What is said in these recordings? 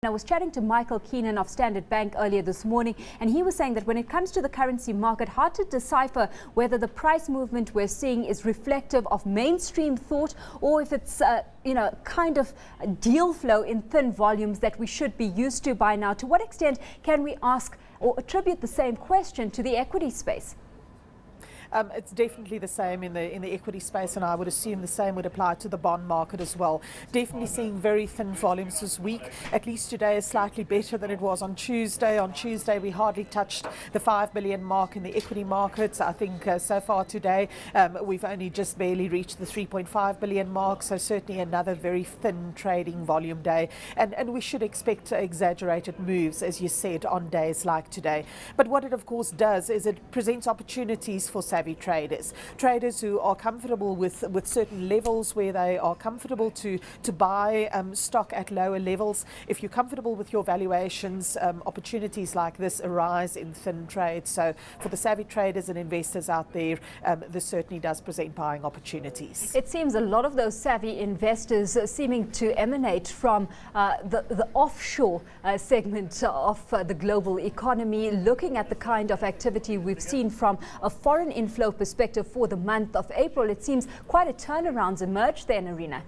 I was chatting to Michael Keenan of Standard Bank earlier this morning, and he was saying that when it comes to the currency market, hard to decipher whether the price movement we're seeing is reflective of mainstream thought or if it's kind of deal flow in thin volumes that we should be used to by now. To what extent can we ask or attribute the same question to the equity space? It's definitely the same in the equity space, and I would assume the same would apply to the bond market as well. Definitely seeing very thin volumes this week. At least today is slightly better than it was on Tuesday. On Tuesday we hardly touched the 5 billion mark in the equity markets. I think so far today we've only just barely reached the 3.5 billion mark, so certainly another very thin trading volume day, and we should expect exaggerated moves, as you said, on days like today. But what it of course does is it presents opportunities for savvy traders who are comfortable with certain levels, where they are comfortable to buy stock at lower levels. If you're comfortable with your valuations, opportunities like this arise in thin trades. So for the savvy traders and investors out there, this certainly does present buying opportunities. It seems a lot of those savvy investors seeming to emanate from the offshore segment of the global economy, looking at the kind of activity we've seen from a foreign inflow perspective for the month of April. It seems quite a turnaround's emerged there, Nerina.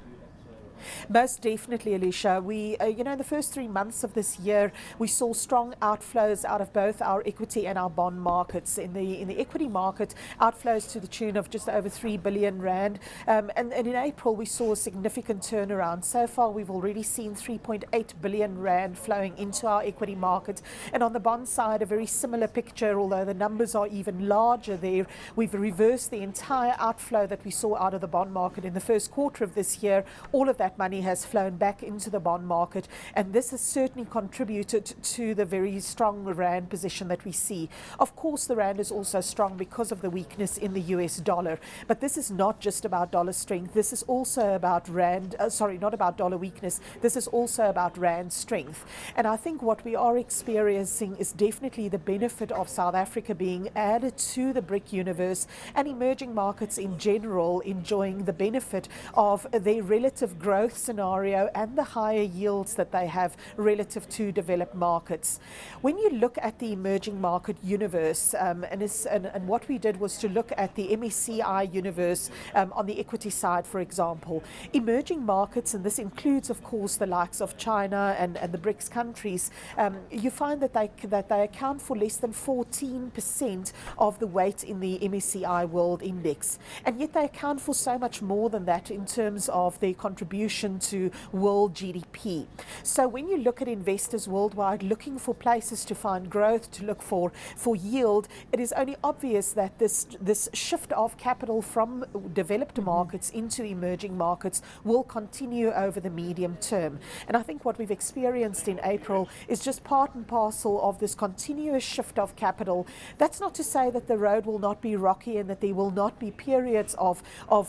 Most definitely, Alishia. We, in the first 3 months of this year, we saw strong outflows out of both our equity and our bond markets. In the equity market, outflows to the tune of just over 3 billion rand. And in April, we saw a significant turnaround. So far, we've already seen 3.8 billion rand flowing into our equity market. And on the bond side, a very similar picture, although the numbers are even larger there. We've reversed the entire outflow that we saw out of the bond market in the first quarter of this year. All of that money has flown back into the bond market, and this has certainly contributed to the very strong rand position that we see. Of course, the rand is also strong because of the weakness in the US dollar, but this is not just about dollar strength. This is also about not about dollar weakness. This is also about rand strength. And I think what we are experiencing is definitely the benefit of South Africa being added to the BRIC universe, and emerging markets in general enjoying the benefit of their relative growth scenario and the higher yields that they have relative to developed markets. When you look at the emerging market universe, and what we did was to look at the MSCI universe on the equity side, for example, emerging markets, and this includes, of course, the likes of China and the BRICS countries, you find that they account for less than 14% of the weight in the MSCI World Index, and yet they account for so much more than that in terms of their contribution to world GDP. So when you look at investors worldwide looking for places to find growth, to look for yield, it is only obvious that this shift of capital from developed markets into emerging markets will continue over the medium term. And I think what we've experienced in April is just part and parcel of this continuous shift of capital. That's not to say that the road will not be rocky and that there will not be periods of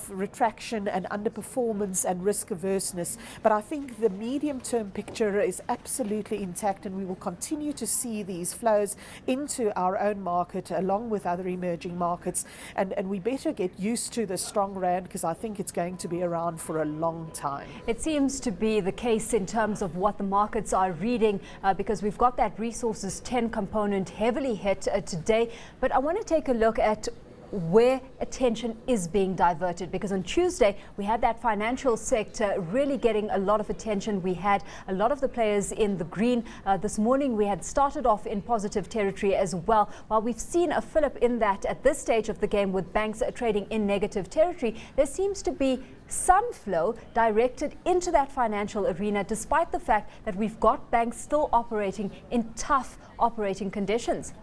retraction and underperformance and risk averseness, but I think the medium-term picture is absolutely intact, and we will continue to see these flows into our own market along with other emerging markets, and we better get used to the strong rand, because I think it's going to be around for a long time. It seems to be the case in terms of what the markets are reading, because we've got that resources 10 component heavily hit today, but I want to take a look at where attention is being diverted, because on Tuesday we had that financial sector really getting a lot of attention. We had a lot of the players in the green. This morning we had started off in positive territory as well. While we've seen a fillip in that at this stage of the game with banks trading in negative territory, there seems to be some flow directed into that financial arena, despite the fact that we've got banks still operating in tough operating conditions.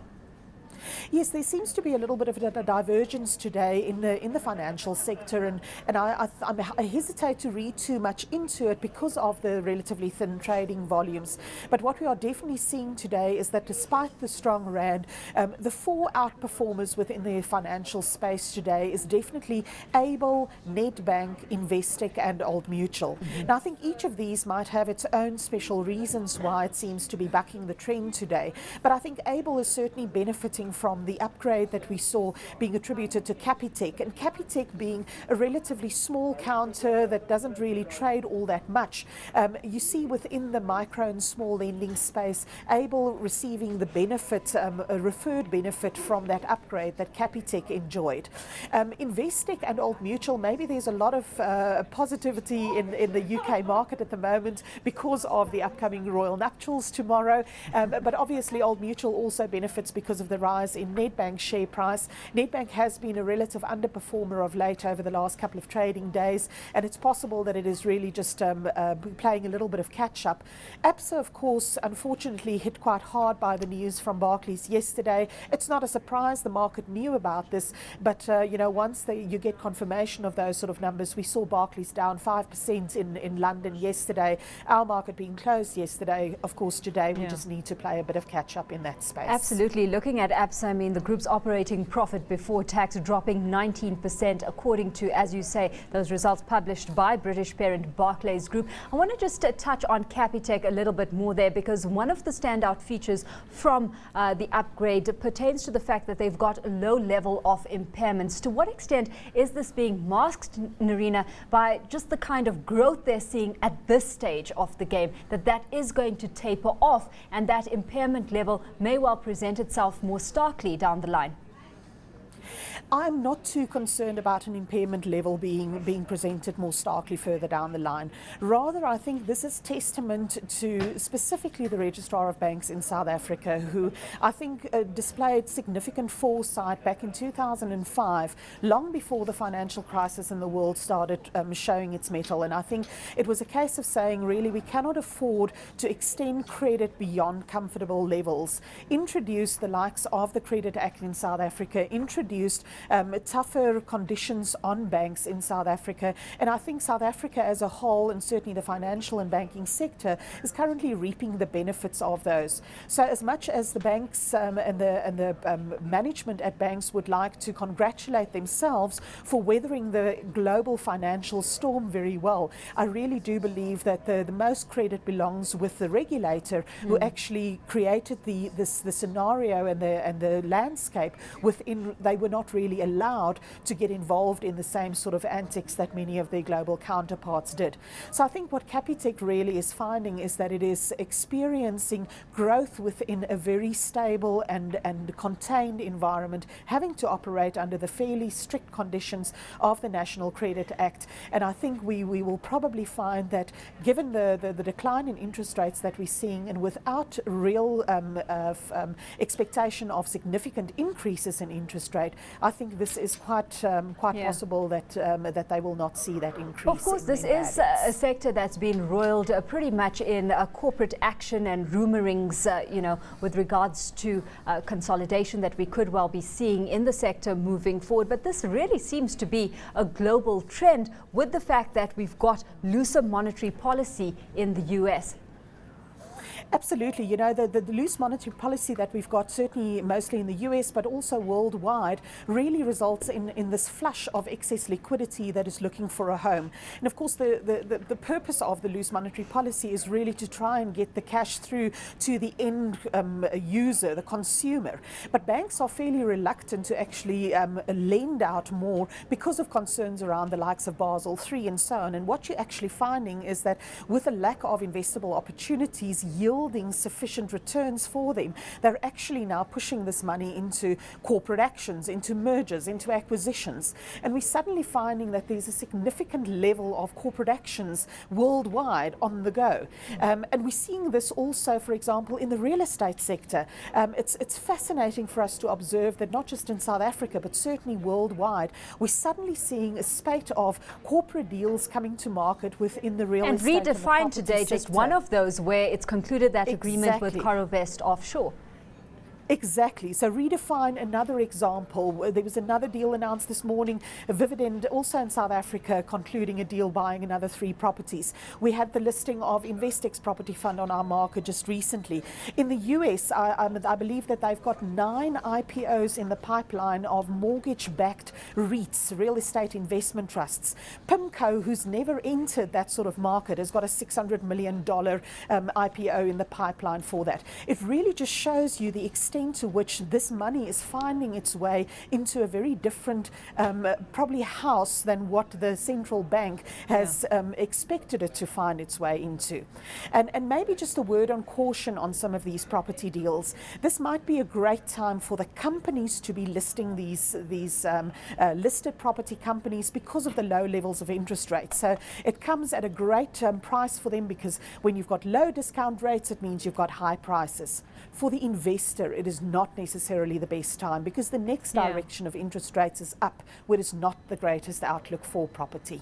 Yes, there seems to be a little bit of a divergence today in the financial sector, and I hesitate to read too much into it because of the relatively thin trading volumes. But what we are definitely seeing today is that despite the strong rand, the four outperformers within the financial space today is definitely Able, Nedbank, Investec and Old Mutual. Now I think each of these might have its own special reasons why it seems to be bucking the trend today, but I think Able is certainly benefiting from the upgrade that we saw being attributed to Capitec, and Capitec being a relatively small counter that doesn't really trade all that much. You see within the micro and small lending space, able receiving the benefit, a referred benefit from that upgrade that Capitec enjoyed. Investec and Old Mutual, maybe there's a lot of positivity in the UK market at the moment because of the upcoming royal nuptials tomorrow, but obviously Old Mutual also benefits because of the rise in Nedbank share price. Nedbank has been a relative underperformer of late over the last couple of trading days, and it's possible that it is really just playing a little bit of catch up. ABSA, of course, unfortunately hit quite hard by the news from Barclays yesterday. It's not a surprise, the market knew about this, but once you get confirmation of those sort of numbers, we saw Barclays down 5% in London yesterday. Our market being closed yesterday, of course today we just need to play a bit of catch up in that space. Absolutely. Looking at ABSA, I mean, the group's operating profit before tax dropping 19% according to, as you say, those results published by British parent Barclays Group. I want to just touch on Capitec a little bit more there, because one of the standout features from the upgrade pertains to the fact that they've got a low level of impairments. To what extent is this being masked, Nerina, by just the kind of growth they're seeing at this stage of the game, that is going to taper off and that impairment level may well present itself more starkly down the line? I'm not too concerned about an impairment level being presented more starkly further down the line. Rather, I think this is testament to specifically the Registrar of Banks in South Africa, who I think displayed significant foresight back in 2005, long before the financial crisis in the world started showing its mettle. And I think it was a case of saying, really, we cannot afford to extend credit beyond comfortable levels. Introduced the likes of the Credit Act in South Africa, introduced tougher conditions on banks in South Africa, and I think South Africa as a whole, and certainly the financial and banking sector, is currently reaping the benefits of those. So as much as the banks and the management at banks would like to congratulate themselves for weathering the global financial storm very well, I really do believe that the most credit belongs with the regulator who actually created the scenario and the landscape within. They were not really allowed to get involved in the same sort of antics that many of their global counterparts did. So I think what Capitec really is finding is that it is experiencing growth within a very stable and contained environment, having to operate under the fairly strict conditions of the National Credit Act. And I think we will probably find that, given the decline in interest rates that we're seeing, and without real expectation of significant increases in interest rate, I think this is quite possible that they will not see that increase. Of course, this is a sector that's been roiled pretty much in corporate action and rumorings, with regards to consolidation that we could well be seeing in the sector moving forward. But this really seems to be a global trend, with the fact that we've got looser monetary policy in the US. Absolutely. The loose monetary policy that we've got, certainly mostly in the US, but also worldwide, really results in this flush of excess liquidity that is looking for a home. And of course, the purpose of the loose monetary policy is really to try and get the cash through to the end user, the consumer. But banks are fairly reluctant to actually lend out more because of concerns around the likes of Basel III and so on. And what you're actually finding is that with a lack of investable opportunities yielding sufficient returns for them, they're actually now pushing this money into corporate actions, into mergers, into acquisitions. And we're suddenly finding that there's a significant level of corporate actions worldwide on the go. And we're seeing this also, for example, in the real estate sector. It's fascinating for us to observe that not just in South Africa, but certainly worldwide, we're suddenly seeing a spate of corporate deals coming to market within the real estate and Redefined today, just one of those where it's concluded that agreement with Corovest Offshore. Exactly. So Redefine, another example. There was another deal announced this morning, Vividend, also in South Africa, concluding a deal buying another 3 properties. We had the listing of Investec's property fund on our market just recently. In the US, I believe that they've got 9 IPOs in the pipeline of mortgage-backed REITs, real estate investment trusts. PIMCO, who's never entered that sort of market, has got a $600 million IPO in the pipeline for that. It really just shows you the extent extent to which this money is finding its way into a very different, probably house than what the central bank has expected it to find its way into. And maybe just a word on caution on some of these property deals. This might be a great time for the companies to be listing these listed property companies because of the low levels of interest rates. So it comes at a great price for them, because when you've got low discount rates, it means you've got high prices. For the investor, it is not necessarily the best time, because the next direction of interest rates is up, where it's not the greatest outlook for property.